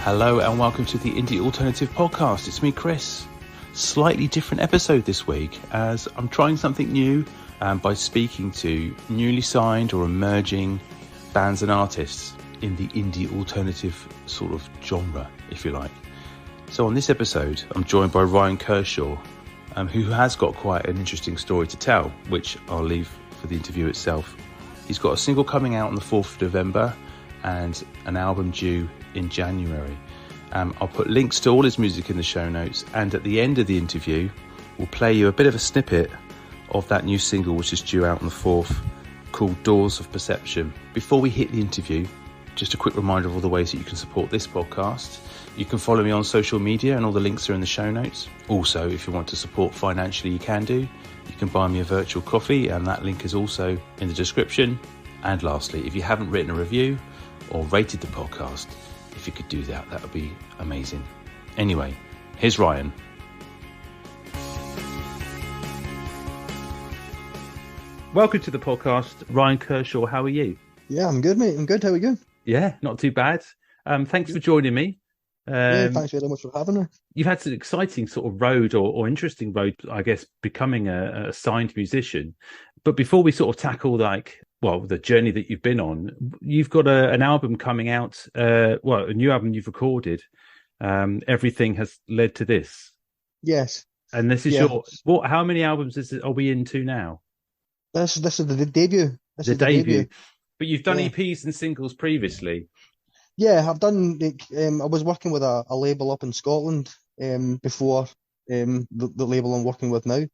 Hello and welcome to the Indie Alternative Podcast. It's me, Chris. Slightly different episode this week as I'm trying something new by speaking to newly signed or emerging bands and artists in the indie alternative sort of genre, if you like. So on this episode, I'm joined by Ryan Kershaw, who has got quite an interesting story to tell, which I'll leave for the interview itself. He's got a single coming out on the 4th of November and an album due in January. I'll put links to all his music in the show notes, and at the end of the interview we'll play you a bit of a snippet of that new single which is due out on the 4th, called Doors of Perception. Before we hit the interview, just a quick reminder of all the ways that you can support this podcast. You can follow me on social media and all the links are in the show notes. Also, if you want to support financially, you can do. You can buy me a virtual coffee and that link is also in the description. And lastly, if you haven't written a review or rated the podcast, if you could do that, that would be amazing. Anyway, here's Ryan. Welcome to the podcast, Ryan Kershaw. How are you? Yeah, I'm good, mate. I'm good. How are you? Yeah, not too bad. Thanks for joining me. Thanks very much for having me. You've had an exciting sort of road or interesting road, I guess, becoming a signed musician. But before we sort of tackle the journey that you've been on, you've got an album coming out, a new album you've recorded. Everything has led to this. Yes. And this is how many albums are we into now? This is the debut. The debut. But you've done EPs and singles previously. Yeah, I've done, I was working with a label up in Scotland before the label I'm working with now.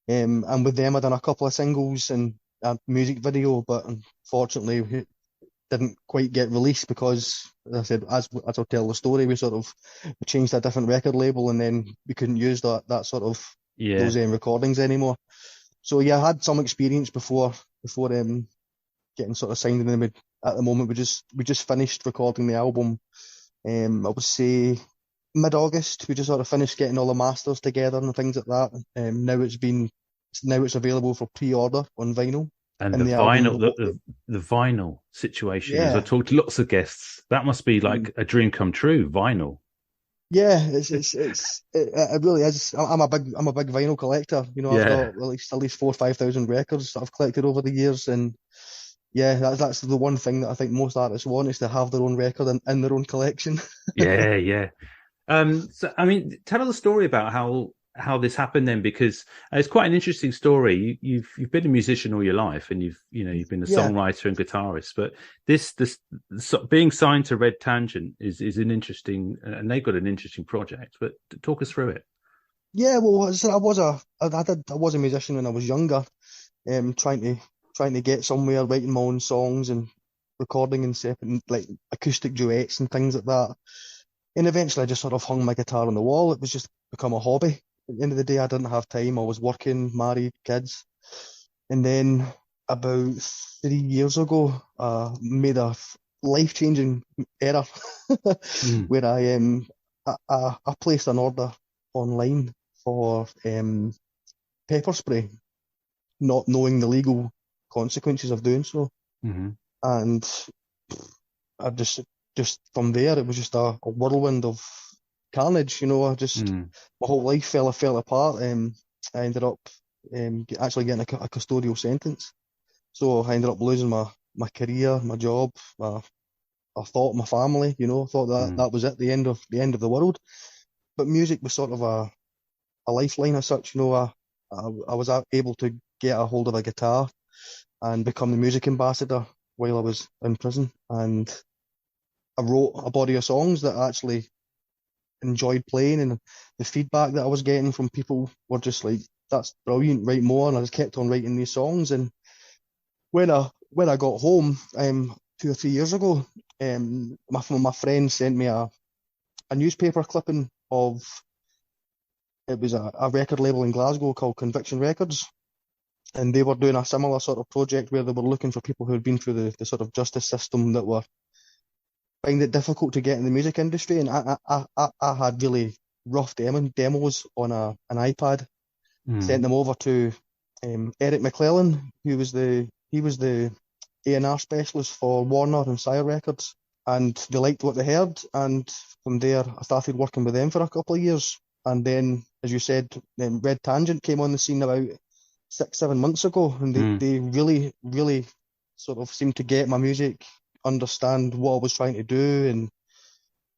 And with them, I've done a couple of singles and a music video, but unfortunately it didn't quite get released because, as I said, as I'll tell the story, we changed to a different record label and then we couldn't use those recordings anymore. So yeah, I had some experience before getting sort of signed, and then at the moment we just finished recording the album. I would say mid-August. We just sort of finished getting all the masters together and things like that. Now it's available for pre-order on vinyl. And the vinyl situation. As I talked to lots of guests, that must be like a dream come true. Vinyl. Yeah, it really is. I'm a big vinyl collector. You know, I've got at least 4,000 or 5,000 records that I've collected over the years, and yeah, that's the one thing that I think most artists want, is to have their own record in their own collection. Yeah. So I mean, tell us a story about how this happened then, because it's quite an interesting story. You've been a musician all your life, and you've been a songwriter and guitarist, but this being signed to Red Tangent is an interesting, and they've got an interesting project. But talk us through it. Yeah, well, I was a musician when I was younger, trying to get somewhere, writing my own songs and recording and separate, like acoustic duets and things like that. And eventually I just sort of hung my guitar on the wall. It was just become a hobby. At the end of the day, I didn't have time. I was working, married, kids. And then about 3 years ago, I made a life-changing error where I placed an order online for pepper spray, not knowing the legal consequences of doing so. Mm-hmm. And I just from there, it was just a whirlwind of carnage. You know, my whole life fell apart. I ended up actually getting a custodial sentence. So I ended up losing my career, my job, I thought my family. You know, thought that was it, the end of the world. But music was sort of a lifeline as such. You know, I was able to get a hold of a guitar and become the music ambassador while I was in prison, and I wrote a body of songs that I actually enjoyed playing, and the feedback that I was getting from people were just like, that's brilliant, write more. And I just kept on writing these songs. And when I got home 2 or 3 years ago, my friend sent me a newspaper clipping of, it was a record label in Glasgow called Conviction Records, and they were doing a similar sort of project where they were looking for people who had been through the sort of justice system that were finding it difficult to get in the music industry. And I had really rough demos on an iPad, sent them over to Eric McClellan, he was the A&R specialist for Warner and Sire Records. and they liked what they heard. And from there, I started working with them for a couple of years. And then, as you said, Red Tangent came on the scene about 6, 7 months ago, and Mm. they really, really sort of seemed to get my music, understand what I was trying to do, and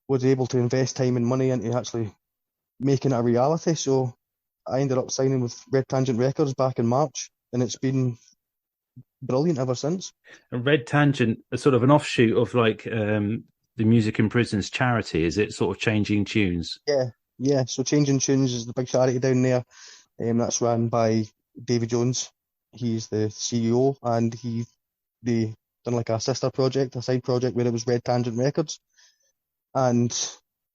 was able to invest time and money into actually making it a reality. So I ended up signing with Red Tangent Records back in March, and it's been brilliant ever since. And Red Tangent, a sort of an offshoot of like the Music in Prisons charity, is it sort of changing tunes? Yeah, yeah. So Changing Tunes is the big charity down there. That's run by David Jones. He's the CEO, and they done like a sister project, a side project where it was Red Tangent Records, and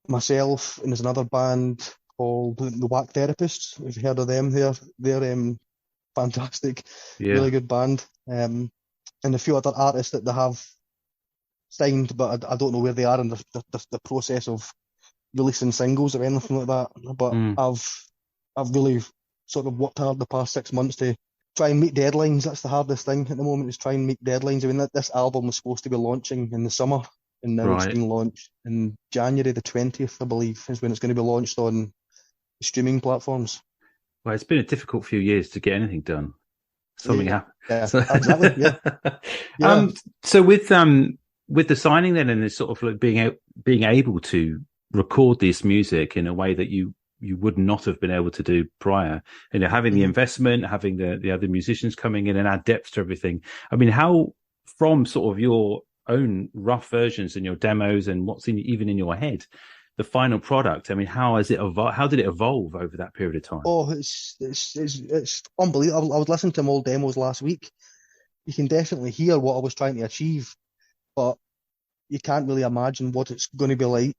myself, and there's another band called the Whack Therapists. If you've heard of them, they're fantastic, Yeah. really good band. And a few other artists that they have signed, but I don't know where they are in the process of releasing singles or anything like that. But Mm. I've really sort of worked hard the past 6 months to try and meet deadlines. That's the hardest thing at the moment, is try and meet deadlines. I mean, this album was supposed to be launching in the summer, and now it's Right. been launched in January the 20th, I believe, is when it's going to be launched on streaming platforms. Well, it's been a difficult few years to get anything done. Something Yeah, happened. yeah, So, exactly. Yeah, yeah. um, so with the signing then, and this sort of like being able to record this music in a way that you would not have been able to do prior, having the Mhm. investment, having the other musicians coming in and add depth to everything. I mean, how from sort of your own rough versions and your demos and what's even in your head, the final product. I mean, how has it evolved? How did it evolve over that period of time? Oh, it's unbelievable. I was listening to them old demos last week. You can definitely hear what I was trying to achieve, but you can't really imagine what it's going to be like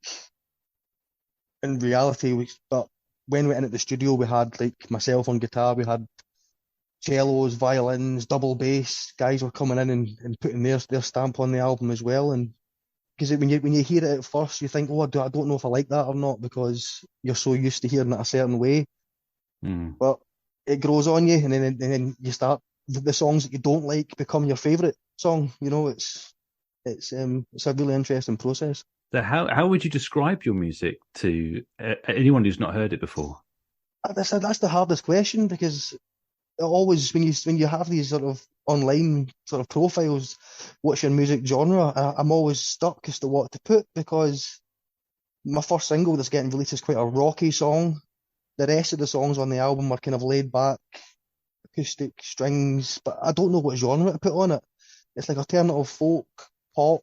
in reality. But when we went into the studio, we had like myself on guitar, we had cellos, violins, double bass. Guys were coming in and putting their stamp on the album as well. And because when you hear it at first, you think, oh, I don't know if I like that or not, because you're so used to hearing it a certain way. Mm. But it grows on you, and then you start the songs that you don't like become your favourite song. It's a really interesting process. So how would you describe your music to anyone who's not heard it before? That's the hardest question, because it always, when you have these sort of online sort of profiles, what's your music genre? I'm always stuck as to what to put, because my first single that's getting released is quite a rocky song. The rest of the songs on the album are kind of laid back, acoustic strings, but I don't know what genre to put on it. It's like alternative folk, pop,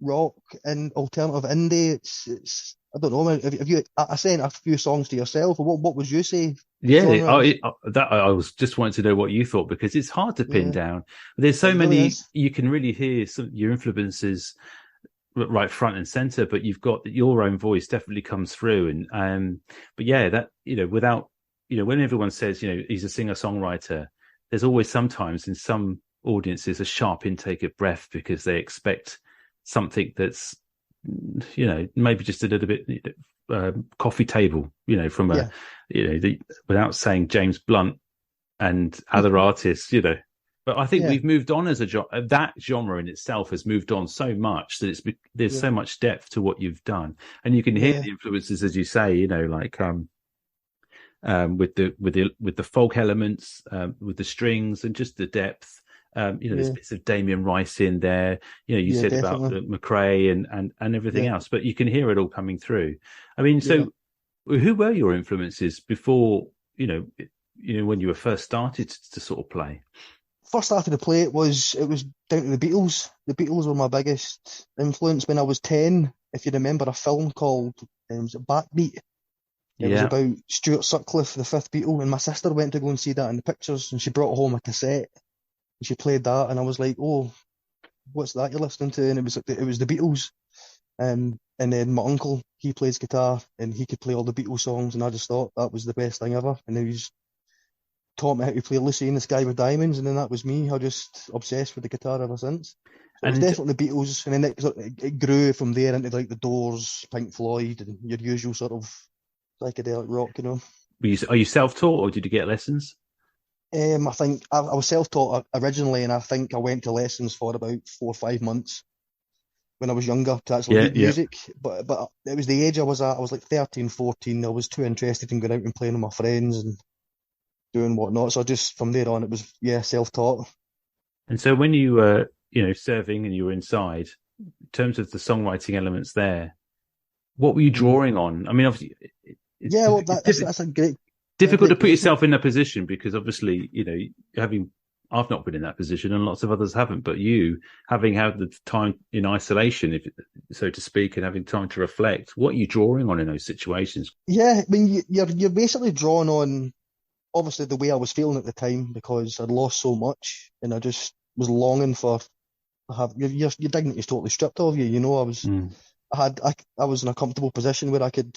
rock, and alternative indie. It's I don't know. Have you? I sent a few songs to yourself. What would you say the Yeah, genre is? I was just wanting to know what you thought, because it's hard to pin Yeah, down. There's so it really many is. you can really hear your influences right front and center, but you've got your own voice definitely comes through. And but yeah, that without when everyone says he's a singer songwriter, there's always sometimes in some audiences a sharp intake of breath because they expect something that's maybe just a little bit coffee table, from a Yeah, without saying James Blunt and other artists, but I think yeah, we've moved on as that genre in itself has moved on so much that there's yeah, so much depth to what you've done, and you can hear yeah, the influences, as you say, like with the folk elements, with the strings and just the depth. There's yeah, bits of Damien Rice in there. You yeah, said about definitely. McRae and everything Yeah, else, but you can hear it all coming through. I mean, yeah. so who were your influences before, when you were first started to sort of play? First started to play it was down to the Beatles. The Beatles were my biggest influence when I was 10. If you remember a film called was it Backbeat? It was Yeah. about Stuart Sutcliffe, the fifth Beatle, and my sister went to go and see that in the pictures, and she brought home a cassette and she played that, and I was like, "Oh, what's that you're listening to?" And it was the Beatles. And then my uncle, he plays guitar and he could play all the Beatles songs, and I just thought that was the best thing ever. And then he's taught me how to play Lucy in the Sky with Diamonds, and then that was me. I just obsessed with the guitar ever since. So it was And definitely the Beatles, and then it grew from there into like the Doors, Pink Floyd, and your usual sort of psychedelic rock. are you self-taught or did you get lessons? I think I was self-taught originally, and I think I went to lessons for about 4 or 5 months when I was younger to actually Yeah, read yeah. music, but it was the age I was at. I was like 13, 14. I was too interested in going out and playing with my friends and doing whatnot. So just from there on, it was, yeah, self-taught. And so when you were, serving and you were inside, in terms of the songwriting elements there, what were you Mm. drawing on? I mean, obviously, Yeah, well, it's that's a great, difficult to great put question. yourself in that position because obviously, having I've not been in that position and lots of others haven't, but you having had the time in isolation, if so to speak, and having time to reflect, what are you drawing on in those situations? Yeah, I mean, you're basically drawing on obviously the way I was feeling at the time because I'd lost so much and I just was longing for have your dignity is totally stripped of you. You know, Mm, I was in a comfortable position where I could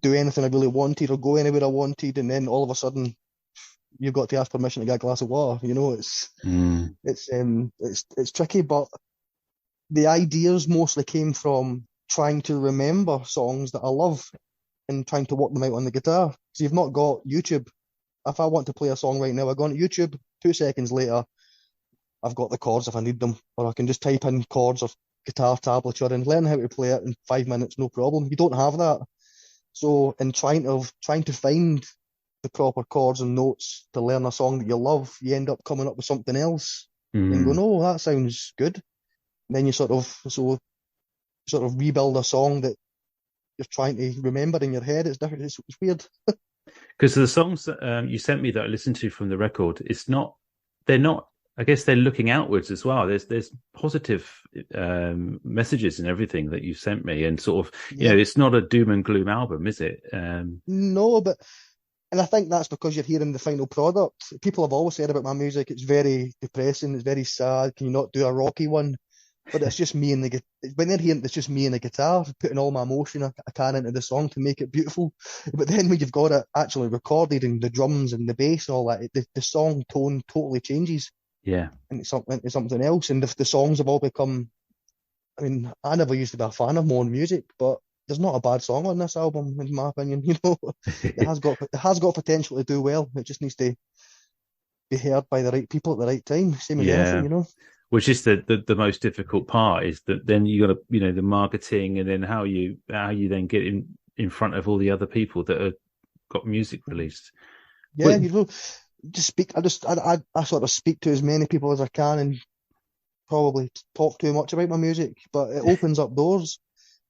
do anything I really wanted or go anywhere I wanted, and then all of a sudden you've got to ask permission to get a glass of water. You know, mm, it's tricky, but the ideas mostly came from trying to remember songs that I love and trying to work them out on the guitar. So you've not got YouTube. If I want to play a song right now, I go on YouTube. 2 seconds later, I've got the chords if I need them, or I can just type in chords or guitar tablature and learn how to play it in 5 minutes, no problem. You don't have that. So in trying to find the proper chords and notes to learn a song that you love, you end up coming up with something else and go, mm. no, that sounds good. And then you sort of rebuild a song that you're trying to remember in your head. It's different. It's weird. Because the songs that you sent me that I listened to from the record, they're not. I guess they're looking outwards as well. There's positive messages and everything that you sent me, and sort of, Yeah. it's not a doom and gloom album, is it? No, but and I think that's because you're hearing the final product. People have always said about my music, it's very depressing, it's very sad. Can you not do a rocky one? But it's just me and when they're hearing it's just me and the guitar putting all my emotion I can into the song to make it beautiful. But then when you've got it actually recorded and the drums and the bass and all that, the song tone totally changes Yeah. and it's something else. And the songs have all become. I mean, I never used to be a fan of modern music, but there's not a bad song on this album, in my opinion. You know, it has got potential to do well. It just needs to be heard by the right people at the right time. Same as anything, Yeah. you know. Which is the most difficult part is that then you got to, the marketing and then how you then get in front of all the other people that have got music released. Yeah, But you know, just speak. I sort of speak to as many people as I can and probably talk too much about my music, but it opens up doors.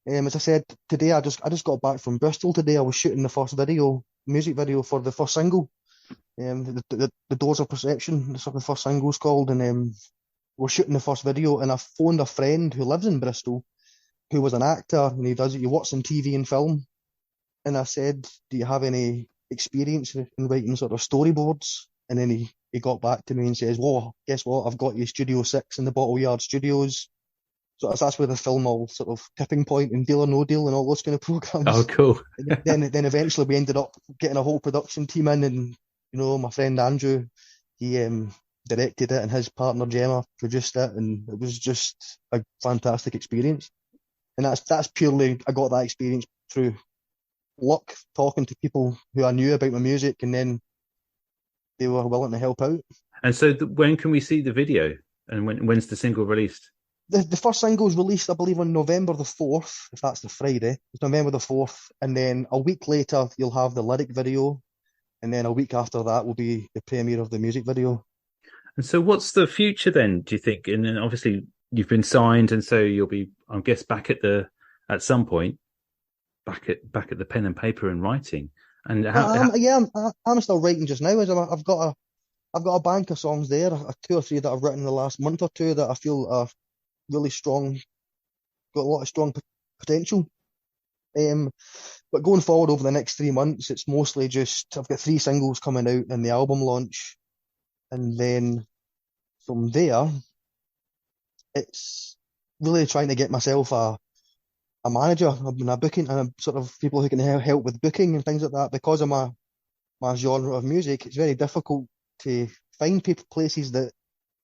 As I said today, I just got back from Bristol today. I was shooting the first music video for the first single. The Doors of Perception. That's what the first single's called, and we're shooting the first video. And I phoned a friend who lives in Bristol, who was an actor, and he works in TV and film. And I said, "Do you have any experience in writing sort of storyboards?" And then he got back to me and says, "Whoa, guess what? I've got you Studio 6 in the Bottle Yard Studios." So that's where the film all sort of Tipping Point and Deal or No Deal and all those kind of oh, programs. cool. And then eventually we ended up getting a whole production team in, and my friend Andrew, he directed it, and his partner Gemma produced it, and it was just a fantastic experience. And that's purely I got that experience through luck, talking to people who I knew about my music, and then they were willing to help out. And so when can we see the video? And when's the single released? The first single was released, I believe, on November the 4th, if that's the Friday. It's November the 4th. And then a week later, you'll have the lyric video. And then a week after that will be the premiere of the music video. And so what's the future then, do you think? And then obviously you've been signed, and so you'll be, I guess, back at some point, back at the pen and paper and writing. And how Yeah, I'm still writing just now. I've got a bank of songs there, two or three that I've written in the last month or two that I feel are really strong, got a lot of strong potential. Um, but going forward over the next 3 months, it's mostly just I've got three singles coming out and the album launch, and then from there, it's really trying to get myself a manager, a booking, and a sort of people who can help with booking and things like that. Because of my genre of music, it's very difficult to find people places that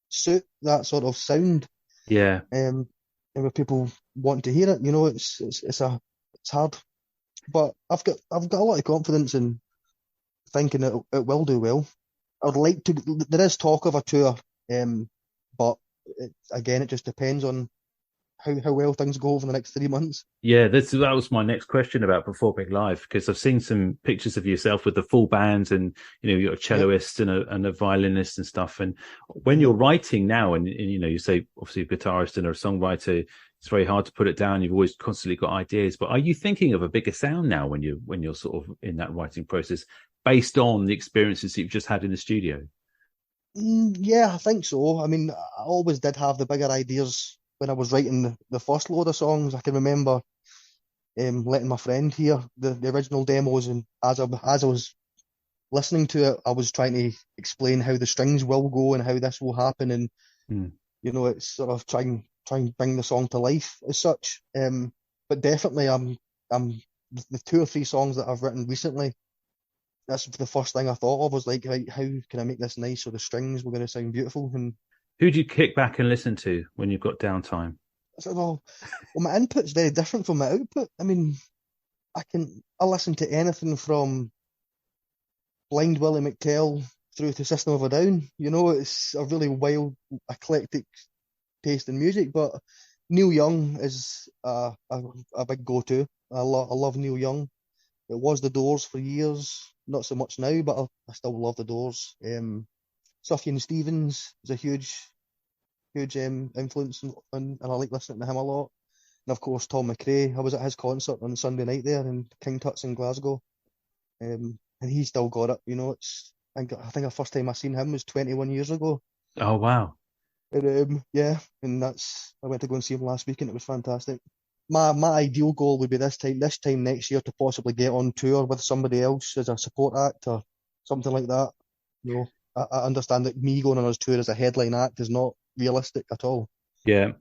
suit that sort of sound, yeah. and where people want to hear it. You know, it's hard, but I've got a lot of confidence in thinking it will do well. I'd like to. There is talk of a tour, but again, it just depends on how well things go over the next 3 months. Yeah, that was my next question about performing live, because I've seen some pictures of yourself with the full band, and you're a Yep. celloist and a violinist and stuff. And when you're hmm writing now, and you say obviously a guitarist and a songwriter, it's very hard to put it down. You've always constantly got ideas, but are you thinking of a bigger sound now when you're sort of in that writing process based on the experiences that you've just had in the studio? Yeah, I think so. I mean, I always did have the bigger ideas when I was writing the first load of songs. I can remember letting my friend hear the original demos, and as I was listening to it, I was trying to explain how the strings will go and how this will happen, and Mm. it's sort of trying bring the song to life as such. But definitely, I'm the two or three songs that I've written recently. That's the first thing I thought of was like, right, how can I make this nice so the strings were going to sound beautiful? And Who do you kick back and listen to when you've got downtime? I said, well, my input's very different from my output. I mean, I listen to anything from Blind Willie McTell through to System of a Down. It's a really wild, eclectic taste in music. But Neil Young is a big go-to. I love Neil Young. It was the Doors for years, not so much now, but I still love the Doors. Sufjan Stevens is a huge influence, and I like listening to him a lot. And of course, Tom McRae. I was at his concert on Sunday night there in King Tut's in Glasgow, and he still got it. I think the first time I seen him was 21 years ago. Oh wow. And yeah, and I went to go and see him last week, and it was fantastic. My ideal goal would be this time next year to possibly get on tour with somebody else as a support act or something like that. I understand that me going on his tour as a headline act is not realistic at all. Yeah.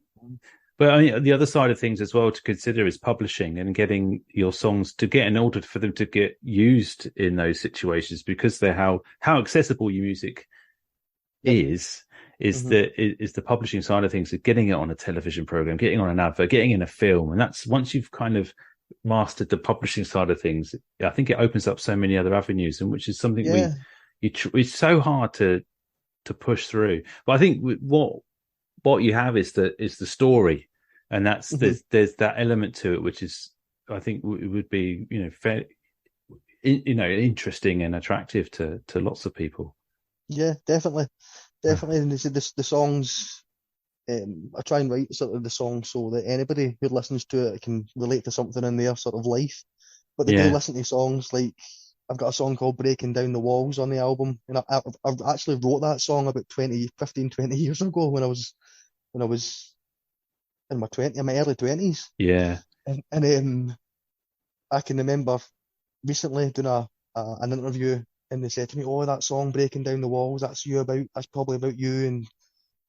But I mean, the other side of things as well to consider is publishing and getting your songs to get in order for them to get used in those situations, because they're how accessible your music Yep. is hmm the publishing side of things, of getting it on a television program, getting on an advert, getting in a film. And that's once you've kind of mastered the publishing side of things, I think it opens up so many other avenues, and which is something Yeah. it's so hard to push through. But I think what you have is the story, and that's hmm there's that element to it, which is, I think, it would be fair, interesting and attractive to lots of people. Yeah, definitely. Definitely. And they said the songs, I try and write sort of the songs so that anybody who listens to it can relate to something in their sort of life. But they do Yeah, listen to songs like I've got a song called Breaking Down the Walls on the album. And I've actually wrote that song about 20 years ago when I was in my early 20s. yeah, And I can remember recently doing an interview, and they said to me, "Oh, that song Breaking Down the Walls, that's probably about you and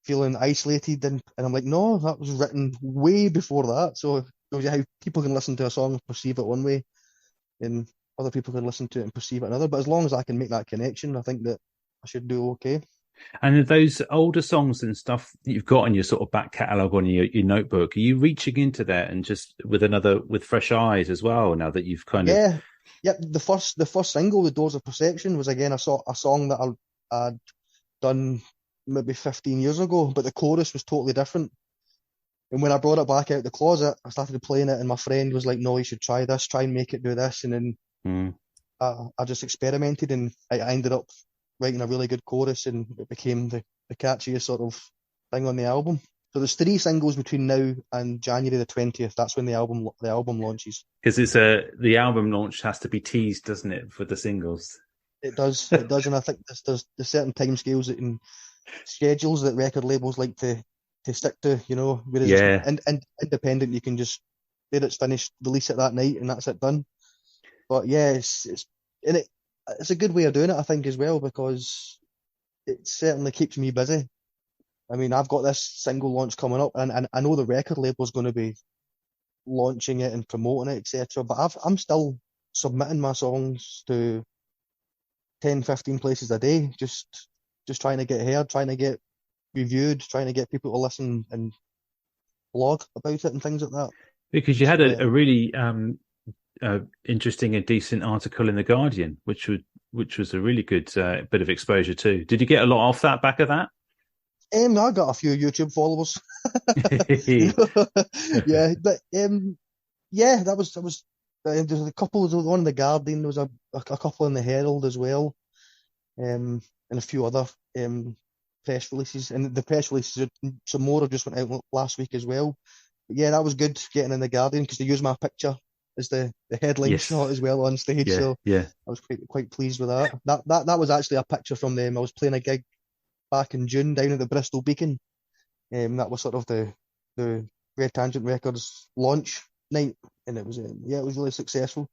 feeling isolated." And I'm like, "No, that was written way before that." So it shows you how people can listen to a song and perceive it one way, and other people can listen to it and perceive it another. But as long as I can make that connection, I think that I should do okay. and those older songs and stuff that you've got in your sort of back catalogue on your notebook, are you reaching into that and just with fresh eyes as well, now that you've kind of... Yeah, yep. The first single, "The Doors of Perception," was again a song that I'd done maybe 15 years ago, but the chorus was totally different. And when I brought it back out the closet, I started playing it, and my friend was like, "No, you should try this, try and make it do this." And then Mm. I just experimented, and I ended up writing a really good chorus, and it became the catchiest sort of thing on the album. So there's three singles between now and January the 20th. That's when the album launches. Because the album launch has to be teased, doesn't it, for the singles? It does, and I think there's certain time scales and schedules that record labels like to stick to, whereas it's Yeah, independent, you can just say it's finished, release it that night, and that's it done. But yeah, and it's a good way of doing it, I think, as well, because it certainly keeps me busy. I mean, I've got this single launch coming up, and I know the record label's going to be launching it and promoting it, etc. But I'm still submitting my songs to 10, 15 places a day, just trying to get heard, trying to get reviewed, trying to get people to listen and blog about it and things like that. because you had So a really interesting and decent article in the Guardian, which was a really good bit of exposure too. Did you get a lot off that back of that? I got a few YouTube followers. Yeah, but yeah, that was there's a couple. There was one in the Guardian. There was a couple in the Herald as well, and a few other press releases. And the press releases, some more have just went out last week as well. But yeah, that was good getting in the Guardian because they used my picture as the headline shot as well on stage. Yeah, so yeah. I was quite pleased with that. That was actually a picture from them. I was playing a gig back in June down at the Bristol Beacon. That was sort of the Red Tangent Records launch night, and it was it was really successful.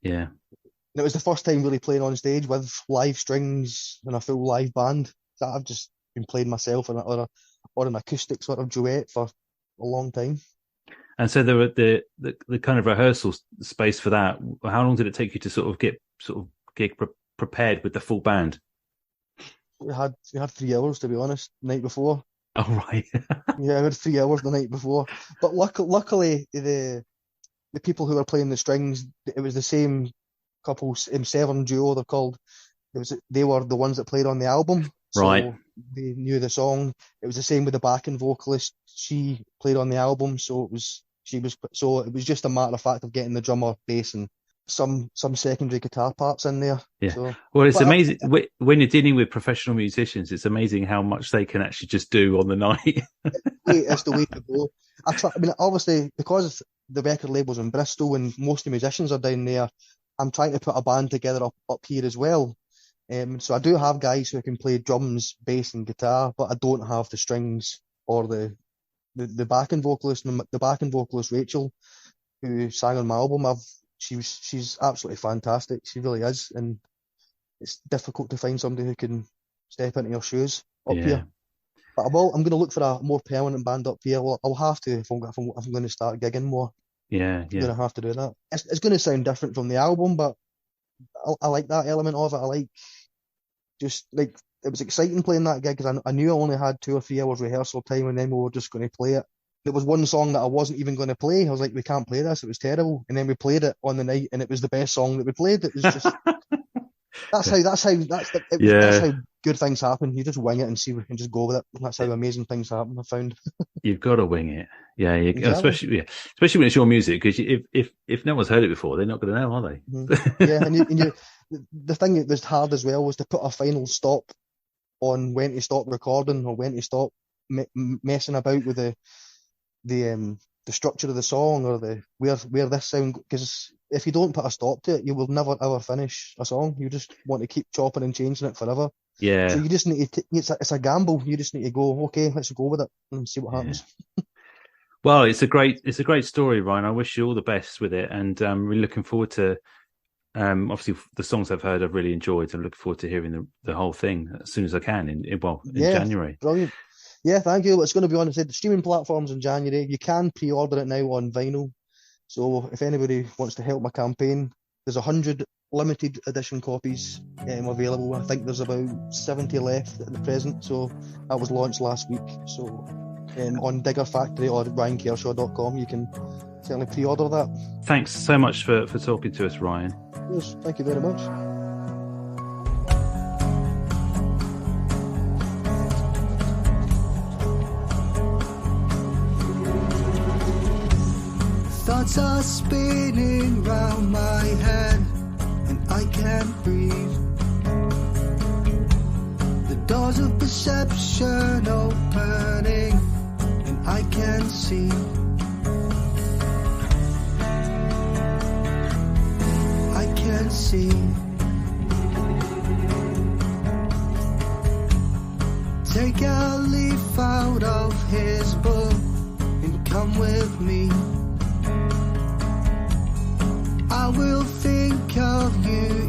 Yeah. And it was the first time really playing on stage with live strings and a full live band. That I've just been playing myself or an acoustic sort of duet for a long time. And so there were the kind of rehearsal space for that. How long did it take you to sort of get prepared with the full band? We had 3 hours, to be honest, the night before. Oh right. Yeah, we had 3 hours the night before. But luckily the people who were playing the strings, it was the same couple, Severn duo they're called. They were the ones that played on the album, so right. They knew the song. It was the same with the backing vocalist. She played on the album, so it was just a matter of fact of getting the drummer, bass, and some secondary guitar parts in there. Yeah. So, well, it's amazing when you're dealing with professional musicians. It's amazing how much they can actually just do on the night. It's the way to go. I mean, obviously, because the record label's in Bristol and most of the musicians are down there, I'm trying to put a band together up here as well. So I do have guys who can play drums, bass, and guitar, but I don't have the strings or the backing vocalist. The backing vocalist Rachel, who sang on my album, she's absolutely fantastic. She really is, and it's difficult to find somebody who can step into your shoes up here. But I'm going to look for a more permanent band up here. I'll have to if I'm going to start gigging more. Yeah. I'm going to have to do that. It's going to sound different from the album, but I like that element of it. I like just like it was exciting playing that gig because I knew I only had 2 or 3 hours rehearsal time, and then we were just going to play it. There was one song that I wasn't even going to play. I was like, we can't play this. It was terrible. And then we played it on the night, and it was the best song that we played. It was just that's how good things happen. You just wing it and see we can just go with it. That's how amazing things happen. I found. You've got to wing it. Yeah, exactly. especially when it's your music, because if no one's heard it before, they're not going to know, are they? Mm-hmm. Yeah, and the thing that was hard as well was to put a final stop on when to stop recording or when to stop messing about with the structure of the song or the where this sound, because if you don't put a stop to it, you will never ever finish a song. You just want to keep chopping and changing it forever. Yeah. So you just need to. It's a gamble. You just need to go. Okay, let's go with it and see what happens. Well, it's a great story, Ryan. I wish you all the best with it, and I'm really looking forward to. Obviously, the songs I've heard, I've really enjoyed. I'm looking forward to hearing the whole thing as soon as I can in January. Brilliant. Yeah, thank you. It's going to be on the streaming platforms in January. You can pre-order it now on vinyl. So if anybody wants to help my campaign, there's 100 limited edition copies available. I think there's about 70 left at the present. So that was launched last week. So on Digger Factory or RyanKershaw.com, you can certainly pre-order that. Thanks so much for talking to us, Ryan. Yes, thank you very much. Thoughts are spinning round my head and I can't breathe. The doors of perception opening and I can see. I can see. Take a leaf out of his book and come with me. I will think of you